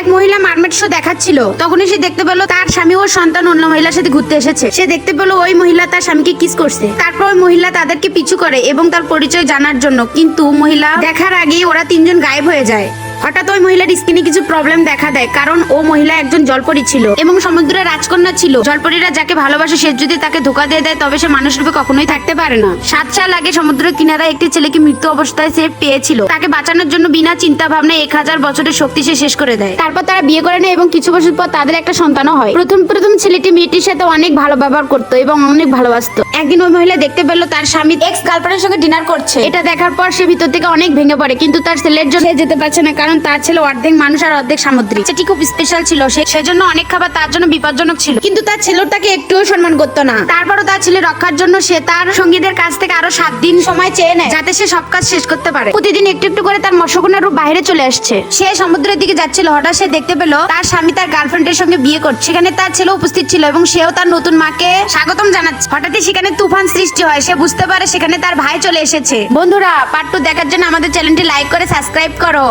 এক মহিলা mermaid show দেখাচ্ছিল, তখনই সে দেখতে পেল তার স্বামী ও সন্তান অন্য মহিলার সাথে ঘুরতে এসেছে। সে দেখতে পেল ওই মহিলা তার স্বামীকে কিস করছে। তারপর ওই মহিলা তাদেরকে পিছু করে এবং তার পরিচয় জানার জন্য, কিন্তু মহিলা দেখার আগেই ওরা তিনজন গায়েব হয়ে যায়। হঠাৎ ওই মহিলার স্কিনে কিছু প্রবলেম দেখা দেয়, কারণ ও মহিলা একজন জলপরি ছিল এবং সমুদ্রের রাজকন্যা ছিল। জলপরীরা যাকে ভালোবাসে সে যদি তাকে ধোকা দিয়ে দেয় তবে সে মানুষ রূপে কখনোই থাকতে পারে না। 7 সাল আগে সমুদ্রের কিনারায় একটি ছেলেকে মৃত্যু অবস্থায় সে পেয়েছিল। তাকে বাঁচানোর জন্য বিনা চিন্তা ভাবনায় 1000 বছরের শক্তি সে শেষ করে দেয়। তারপর তারা বিয়ে করে নেয় এবং কিছু বছর পর তাদের একটা সন্তানও হয়। প্রথম ছেলেটি মেয়েটির সাথে অনেক ভালো ব্যবহার করতো এবং অনেক ভালোবাসতো। একদিন ওই মহিলা দেখতে পেল তার স্বামী এক্স গার্লফ্রেন্ডের সঙ্গে ডিনার করছে। এটা দেখার পর সে ভিতর থেকে অনেক ভেঙে পড়ে, কিন্তু তার ছেলের জন্য সে যেতে পারছে না, কারণ তার ছেলে অর্ধেক মানুষ আর অর্ধেক সামুদ্রিক। সেটি খুব স্পেশাল ছিল, সেজন্য অনেক খাবার তার জন্য বিপজ্জনক ছিল, কিন্তু তার ছেলেও তাকে একটুও সম্মান করতো না। তারপরও তার ছেলে রক্ষার জন্য সে তার সঙ্গীদের কাছ থেকে আরো 7 দিন সময় চেয়ে নেয়, যাতে সে সব কাজ শেষ করতে পারে। প্রতিদিন একটু একটু করে তার মৎস্যকন্যা রূপ বাইরে চলে আসছে। সে সমুদ্রের দিকে যাচ্ছিল, হঠাৎ সে দেখতে পেল তার স্বামী তার গার্লফ্রেন্ডের সঙ্গে বিয়ে করছে। সেখানে তার ছেলে উপস্থিত ছিল এবং সেও তার নতুন মাকে স্বাগতম জানাচ্ছে। হঠাৎই সেখানে তুফান সৃষ্টি হয়। সে বুঝতে পারে সেখানে তার ভাই চলে এসেছে। বন্ধুরা, পার্ট 2 দেখার জন্য আমাদের চ্যানেলটি লাইক করে সাবস্ক্রাইব করো।